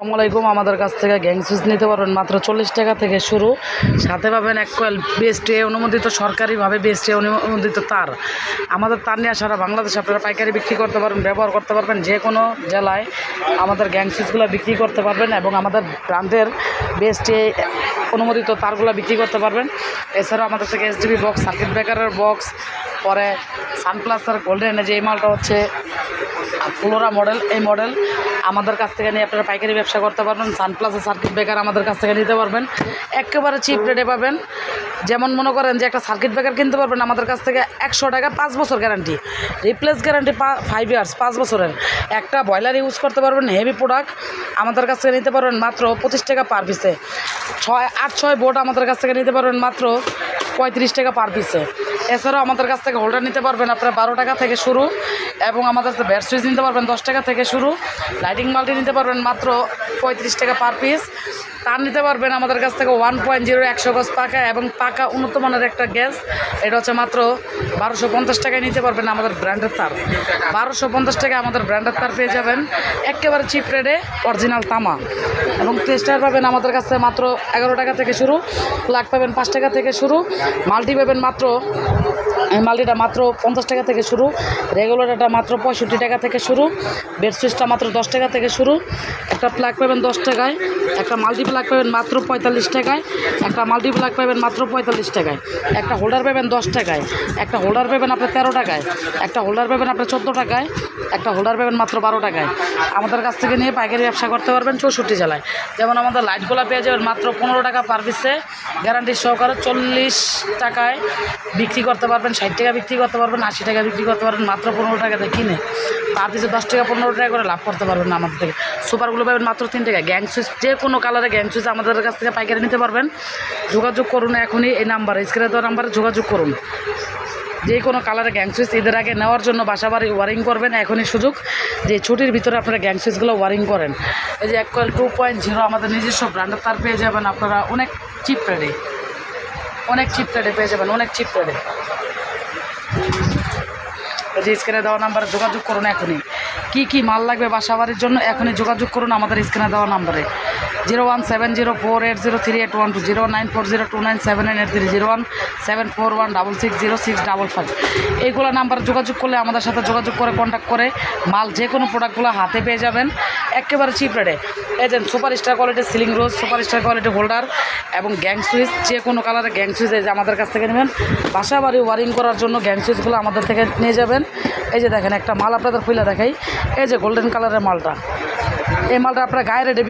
আসসালামু আলাইকুম। আমাদের কাছ থেকে গ্যাং সুইচ নিতে পারবেন মাত্র 40 টাকা থেকে শুরু। সাথে পাবেন এক কয়েল বিএসটিআই অনুমোদিত, সরকারিভাবে বিএসটিআই অনুমোদিত তার। আমাদের তার নিয়ে সারা বাংলাদেশে আপনারা পাইকারি বিক্রি করতে পারবেন, ব্যবহার করতে পারবেন। যে কোনো জেলায় আমাদের গ্যাং সুইচগুলো বিক্রি করতে পারবেন এবং আমাদের ব্র্যান্ডের বিএসটিআই অনুমোদিত তারগুলো বিক্রি করতে পারবেন। এছাড়াও আমাদের থেকে এসডিবি বক্স, সার্কিট ব্রেকারের বক্স, পরে সানপ্লাসের গোল্ডেন, যে এই মালটা হচ্ছে ফ্লোরা মডেল, এই মডেল আমাদের কাছ থেকে নিয়ে আপনারা পাইকারি ব্যবসা করতে পারবেন। সানপ্লাসের সার্কিট ব্রেকার আমাদের কাছ থেকে নিতে পারবেন, একেবারে চিপ রেটে পাবেন। যেমন মনে করেন যে একটা সার্কিট ব্রেকার কিনতে পারবেন আমাদের কাছ থেকে 100 টাকা, 5 বছর গ্যারান্টি, রিপ্লেস গ্যারান্টি 5 ইয়ার্স, 5 বছরের। একটা বয়লার ইউজ করতে পারবেন, হেভি প্রোডাক্ট আমাদের কাছ থেকে নিতে পারবেন মাত্র 25 টাকা পার পিসে। 6 বোর্ড আমাদের কাছ থেকে নিতে পারবেন মাত্র 35 টাকা পার পিসে। এছাড়াও আমাদের কাছ থেকে হোল্ডার নিতে পারবেন আপনার 12 টাকা থেকে শুরু, এবং আমাদের কাছে ব্যাট সুইচ নিতে পারবেন 10 টাকা থেকে শুরু। লাইটিং বাল্টি নিতে পারবেন মাত্র 35 টাকা পার পিস। তার নিতে পারবেন আমাদের কাছ থেকে 1.0 100 গজ পাকা এবং পাকা উন্নত মানের একটা গ্যাস, এটা হচ্ছে মাত্র 1250 টাকায় নিতে পারবেন আমাদের ব্র্যান্ডের তার। 1250 টাকায় আমাদের ব্র্যান্ডের তার পেয়ে যাবেন একেবারে চিপ রেটে, অরিজিনাল তামা। এবং টেস্টার পাবেন আমাদের কাছে মাত্র 11 টাকা থেকে শুরু, প্লাগ পাবেন 5 টাকা থেকে শুরু, মাল্টি পাবেন মাত্র, এই মাল্টিটা মাত্র 50 টাকা থেকে শুরু, রেগুলেটরটা মাত্র 65 টাকা থেকে শুরু, বেড সুইচটা মাত্র 10 টাকা থেকে শুরু। একটা প্লাগ পাবেন 10 টাকায়, একটা মাল্টি প্লাগ পাবেন মাত্র 45 টাকায়, একটা মাল্টি প্লাগ পাবেন মাত্র 45 টাকায়, একটা হোল্ডার পাবেন 10 টাকায়, একটা হোল্ডার পাবেন আপনার 13 টাকায়, একটা হোল্ডার পাবেন আপনার 14 টাকায়, একটা হোল্ডার পাবেন মাত্র 12 টাকায়। আমাদের কাছ থেকে নিয়ে পাইকারি ব্যবসা করতে পারবেন 64 জেলায়। যেমন আমাদের লাইটগুলো পেয়ে যাবেন মাত্র 15 টাকা পার পিসে, গ্যারান্টি সহকারে 40 টাকায় বিক্রি করতে পারবেন, 60 টাকা বিক্রি করতে পারবেন, 80 টাকা বিক্রি করতে পারবেন, মাত্র 15 টাকাতে কিনে পার পিসে 10 টাকা 15 টাকা করে লাভ করতে পারবেন আমাদের থেকে। সুপারগুলো পাবেন মাত্র 3 টাকা। গ্যাং সুইচ, যে কোনো কালারে গ্যাং সুইচ আমাদের কাছ থেকে পাইকারি নিতে পারবেন। যোগাযোগ করুন এখনই এই নাম্বারে, স্ক্রিনে দেওয়া নাম্বারে যোগাযোগ করুন। যে কোনো কালারে গ্যাং সুইচ ঈদের আগে নেওয়ার জন্য বাসাবাড়ি ওয়ারিং করবেন, এখনই সুযোগ যে ছুটির ভিতরে আপনারা গ্যাং সুইচগুলো ওয়ারিং করেন। এই যে এক কয়েল 2.0 আমাদের নিজস্ব ব্র্যান্ডের তার পেয়ে যাবেন আপনারা অনেক চিপ রেটে, অনেক চিপ রেটে পেয়ে যাবেন, অনেক চিপ রেটে। যে স্ক্রিনে দেওয়া নাম্বারে যোগাযোগ করুন এখনই। কী মাল লাগবে বাসাবাড়ির জন্য এখনই যোগাযোগ করুন আমাদের স্ক্রিনে দেওয়া নাম্বারে 01704803812, 09402979830, 01741660655। এইগুলো নাম্বার যোগাযোগ করলে আমাদের সাথে যোগাযোগ করে কন্ট্যাক্ট করে মাল যে কোনো প্রোডাক্টগুলো হাতে পেয়ে যাবেন একেবারে চিপ রেটে। এজেন্ট সুপার স্টার কোয়ালিটির সিলিং রোজ, সুপার স্টার কোয়ালিটি হোল্ডার এবং গ্যাং সুইচ, যে কোনো কালারের গ্যাং সুইচ এই যে আমাদের কাছ থেকে নেবেন। বাসা বাড়ি ওয়ারিং করার জন্য গ্যাং সুইচগুলো আমাদের থেকে নিয়ে যাবেন। এই যে দেখেন একটা মাল আপনাদের খুলে দেখাই, এই যে গোল্ডেন কালারের মালটা, এই মালটা আপনার গায়ে রেডে